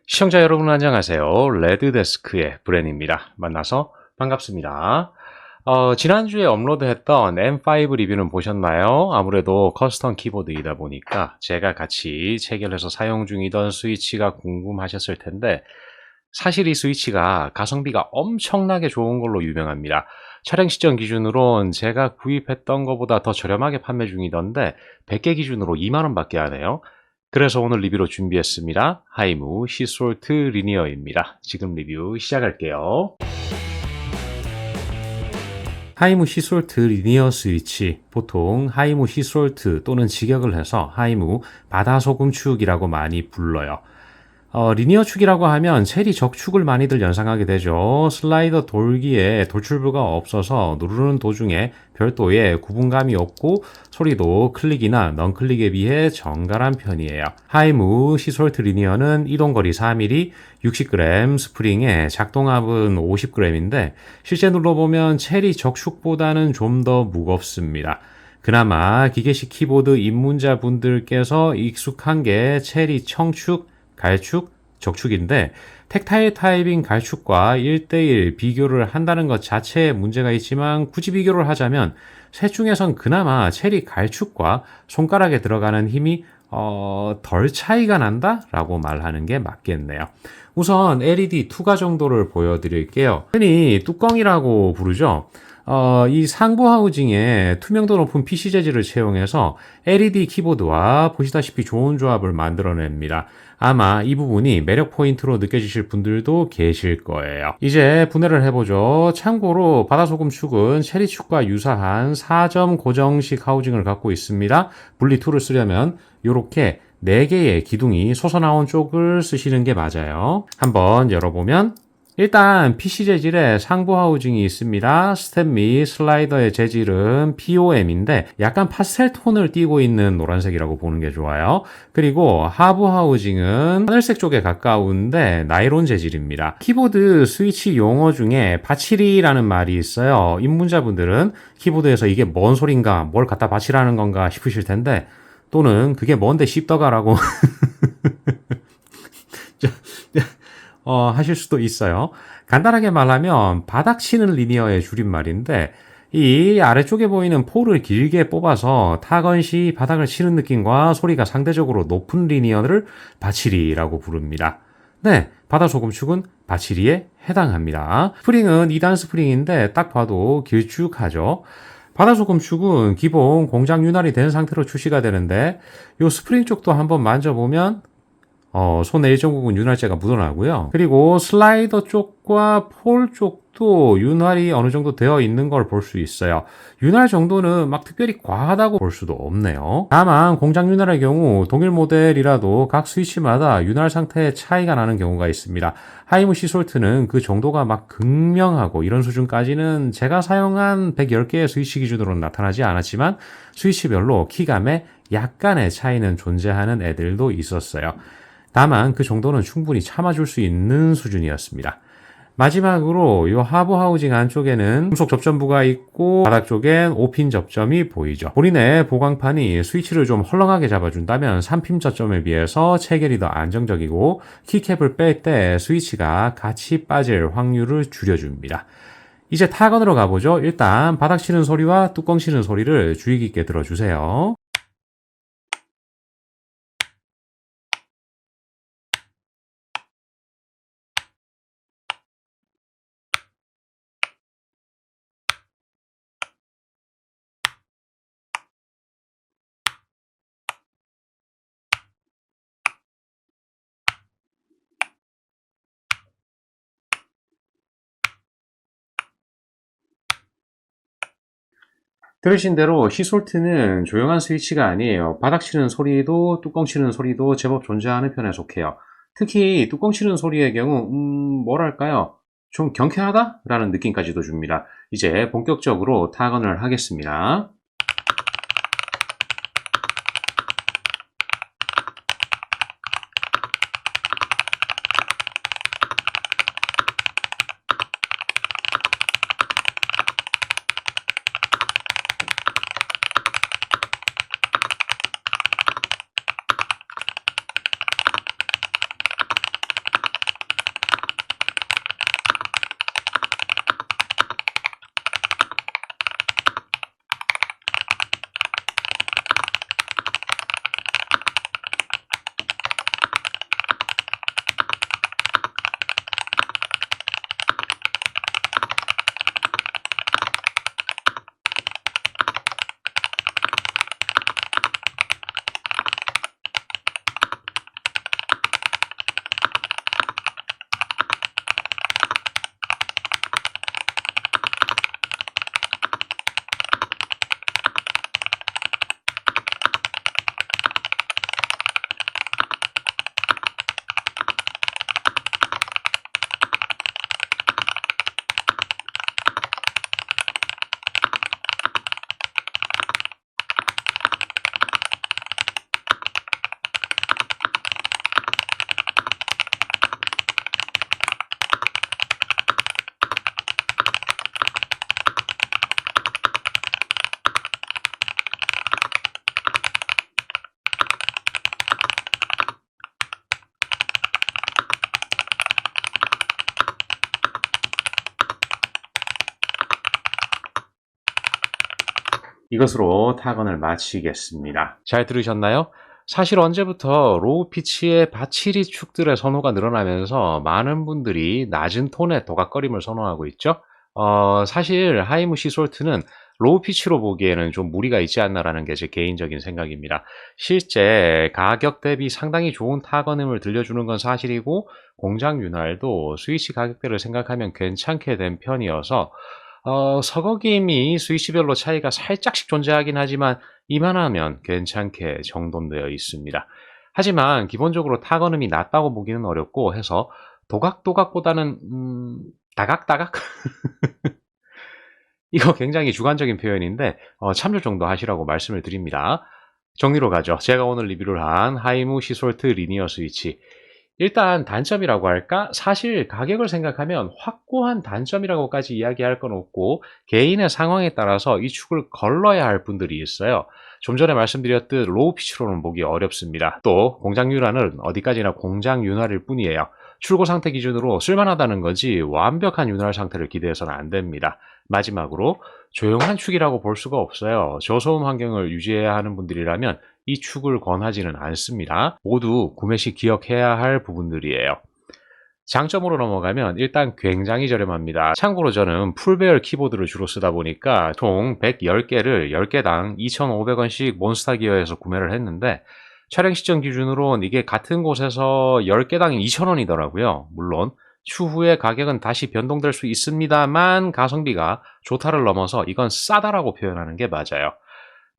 시청자 여러분 안녕하세요. 레드데스크의 브렌입니다. 만나서 반갑습니다. 지난주에 업로드했던 M5 리뷰는 보셨나요? 아무래도 커스텀 키보드이다 보니까 제가 같이 체결해서 사용 중이던 스위치가 궁금하셨을 텐데 사실 이 스위치가 가성비가 엄청나게 좋은 걸로 유명합니다. 촬영 시점 기준으론 제가 구입했던 것보다 더 저렴하게 판매 중이던데 100개 기준으로 2만원 밖에 안 해요. 그래서 오늘 리뷰로 준비했습니다. 하이무 시솔트 리니어입니다. 지금 리뷰 시작할게요. 하이무 시솔트 리니어 스위치, 보통 하이무 시솔트 또는 직역을 해서 하이무 바다소금축이라고 많이 불러요. 리니어 축이라고 하면 체리 적축을 많이들 연상하게 되죠. 슬라이더 돌기에 돌출부가 없어서 누르는 도중에 별도의 구분감이 없고 소리도 클릭이나 넌클릭에 비해 정갈한 편이에요. 하이무 시솔트 리니어는 이동거리 4mm, 60g 스프링에 작동압은 50g인데 실제 눌러보면 체리 적축보다는 좀 더 무겁습니다. 그나마 기계식 키보드 입문자분들께서 익숙한 게 체리 청축, 갈축, 적축인데 텍타일 타입인 갈축과 1대1 비교를 한다는 것 자체에 문제가 있지만 굳이 비교를 하자면 셋 중에선 그나마 체리 갈축과 손가락에 들어가는 힘이 덜 차이가 난다? 라고 말하는 게 맞겠네요. 우선 LED 투과 정도를 보여드릴게요. 흔히 뚜껑이라고 부르죠. 이 상부 하우징에 투명도 높은 PC 재질을 채용해서 LED 키보드와 보시다시피 좋은 조합을 만들어냅니다. 아마 이 부분이 매력 포인트로 느껴지실 분들도 계실 거예요. 이제 분해를 해보죠. 참고로 바다소금축은 체리축과 유사한 4점 고정식 하우징을 갖고 있습니다. 분리2를 쓰려면 이렇게 4개의 기둥이 솟아나온 쪽을 쓰시는 게 맞아요. 한번 열어보면 일단 PC 재질에 상부 하우징이 있습니다. 스텝 및 슬라이더의 재질은 POM인데 약간 파스텔 톤을 띠고 있는 노란색이라고 보는 게 좋아요. 그리고 하부 하우징은 하늘색 쪽에 가까운데 나일론 재질입니다. 키보드 스위치 용어 중에 바치리라는 말이 있어요. 입문자분들은 키보드에서 이게 뭔 소린가, 뭘 갖다 바치라는 건가 싶으실 텐데 또는 그게 뭔데 씹더가라고 하실 수도 있어요. 간단하게 말하면 바닥 치는 리니어의 줄임말인데 이 아래쪽에 보이는 폴을 길게 뽑아서 타건 시 바닥을 치는 느낌과 소리가 상대적으로 높은 리니어를 바치리라고 부릅니다. 네, 바다소금축은 바치리에 해당합니다. 스프링은 2단 스프링인데 딱 봐도 길쭉하죠. 바다소금축은 기본 공장 윤활이 된 상태로 출시가 되는데 이 스프링 쪽도 한번 만져보면 손의 일정 부분 윤활제가 묻어나고요. 그리고 슬라이더 쪽과 폴 쪽도 윤활이 어느 정도 되어 있는 걸 볼 수 있어요. 윤활 정도는 막 특별히 과하다고 볼 수도 없네요. 다만 공장 윤활의 경우 동일 모델이라도 각 스위치마다 윤활 상태에 차이가 나는 경우가 있습니다. 하이무 시솔트는 그 정도가 막 극명하고 이런 수준까지는 제가 사용한 110개의 스위치 기준으로는 나타나지 않았지만 스위치별로 키감에 약간의 차이는 존재하는 애들도 있었어요. 다만 그 정도는 충분히 참아줄 수 있는 수준이었습니다. 마지막으로 이 하부 하우징 안쪽에는 금속 접점부가 있고 바닥 쪽엔 5핀 접점이 보이죠. 본인의 보강판이 스위치를 좀 헐렁하게 잡아준다면 3핀 접점에 비해서 체결이 더 안정적이고 키캡을 뺄 때 스위치가 같이 빠질 확률을 줄여줍니다. 이제 타건으로 가보죠. 일단 바닥 치는 소리와 뚜껑 치는 소리를 주의 깊게 들어주세요. 들으신 대로 시솔트는 조용한 스위치가 아니에요. 바닥 치는 소리도 뚜껑 치는 소리도 제법 존재하는 편에 속해요. 특히 뚜껑 치는 소리의 경우 뭐랄까요? 좀 경쾌하다? 라는 느낌까지도 줍니다. 이제 본격적으로 타건을 하겠습니다. 이것으로 타건을 마치겠습니다. 잘 들으셨나요? 사실 언제부터 로우 피치의 바치리 축들의 선호가 늘어나면서 많은 분들이 낮은 톤의 도각거림을 선호하고 있죠. 사실 하이무 시솔트는 로우 피치로 보기에는 좀 무리가 있지 않나라는 게 제 개인적인 생각입니다. 실제 가격 대비 상당히 좋은 타건음을 들려주는 건 사실이고 공장 윤활도 스위치 가격대를 생각하면 괜찮게 된 편이어서 서거김이 스위치별로 차이가 살짝씩 존재하긴 하지만 이만하면 괜찮게 정돈되어 있습니다. 하지만 기본적으로 타건음이 낮다고 보기는 어렵고 해서 도각도각보다는 다각다각? 이거 굉장히 주관적인 표현인데 참조 정도 하시라고 말씀을 드립니다. 정리로 가죠. 제가 오늘 리뷰를 한 하이무 시솔트 리니어 스위치. 일단 단점이라고 할까? 사실 가격을 생각하면 확고한 단점이라고까지 이야기할 건 없고 개인의 상황에 따라서 이 축을 걸러야 할 분들이 있어요. 좀 전에 말씀드렸듯 로우 피치로는 보기 어렵습니다. 또 공장 윤활은 어디까지나 공장 윤활일 뿐이에요. 출고 상태 기준으로 쓸만하다는 거지 완벽한 윤활 상태를 기대해서는 안 됩니다. 마지막으로 조용한 축이라고 볼 수가 없어요. 저소음 환경을 유지해야 하는 분들이라면 이 축을 권하지는 않습니다. 모두 구매 시 기억해야 할 부분들이에요. 장점으로 넘어가면 일단 굉장히 저렴합니다. 참고로 저는 풀배열 키보드를 주로 쓰다 보니까 총 110개를 10개당 2,500원씩 몬스타기어에서 구매를 했는데 촬영 시점 기준으로는 이게 같은 곳에서 10개당 2,000원이더라고요. 물론 추후에 가격은 다시 변동될 수 있습니다만 가성비가 좋다를 넘어서 이건 싸다라고 표현하는 게 맞아요.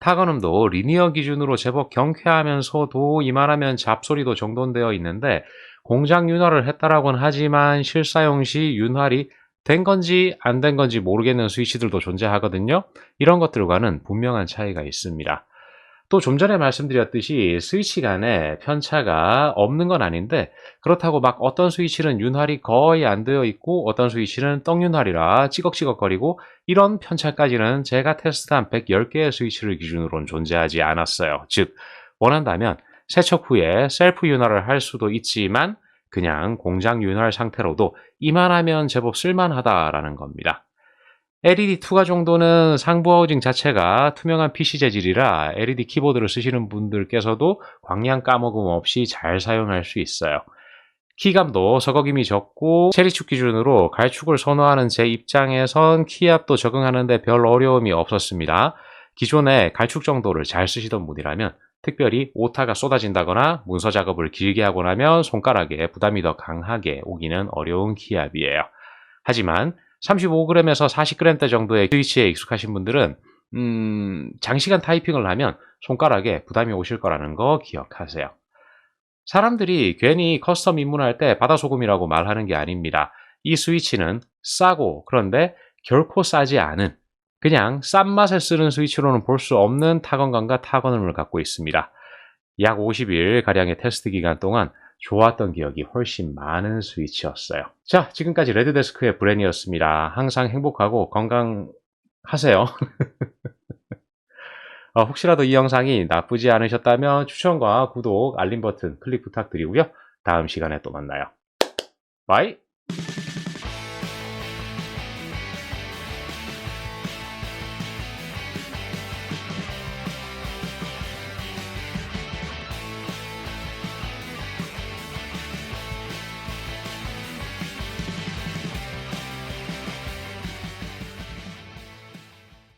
타건음도 리니어 기준으로 제법 경쾌하면서도 이만하면 잡소리도 정돈되어 있는데 공장 윤활을 했다라고는 하지만 실사용 시 윤활이 된 건지 안 된 건지 모르겠는 스위치들도 존재하거든요. 이런 것들과는 분명한 차이가 있습니다. 또 좀 전에 말씀드렸듯이 스위치 간에 편차가 없는 건 아닌데 그렇다고 막 어떤 스위치는 윤활이 거의 안 되어 있고 어떤 스위치는 떡윤활이라 찌걱찌걱거리고 이런 편차까지는 제가 테스트한 110개의 스위치를 기준으로는 존재하지 않았어요. 즉 원한다면 세척 후에 셀프 윤활을 할 수도 있지만 그냥 공장 윤활 상태로도 이만하면 제법 쓸만하다라는 겁니다. LED 투과 정도는 상부 하우징 자체가 투명한 PC 재질이라 LED 키보드를 쓰시는 분들께서도 광량 까먹음 없이 잘 사용할 수 있어요. 키감도 서거김이 적고 체리축 기준으로 갈축을 선호하는 제 입장에선 키압도 적응하는 데 별 어려움이 없었습니다. 기존에 갈축 정도를 잘 쓰시던 분이라면 특별히 오타가 쏟아진다거나 문서 작업을 길게 하고 나면 손가락에 부담이 더 강하게 오기는 어려운 키압이에요. 하지만 35g에서 40g대 정도의 스위치에 익숙하신 분들은 장시간 타이핑을 하면 손가락에 부담이 오실 거라는 거 기억하세요. 사람들이 괜히 커스텀 입문할 때 바다소금이라고 말하는 게 아닙니다. 이 스위치는 싸고 그런데 결코 싸지 않은 그냥 싼 맛에 쓰는 스위치로는 볼 수 없는 타건감과 타건음을 갖고 있습니다. 약 50일가량의 테스트 기간 동안 좋았던 기억이 훨씬 많은 스위치였어요. 자, 지금까지 레드데스크의 브랜이었습니다. 항상 행복하고 건강하세요. 혹시라도 이 영상이 나쁘지 않으셨다면 추천과 구독, 알림 버튼 클릭 부탁드리고요. 다음 시간에 또 만나요. 바이!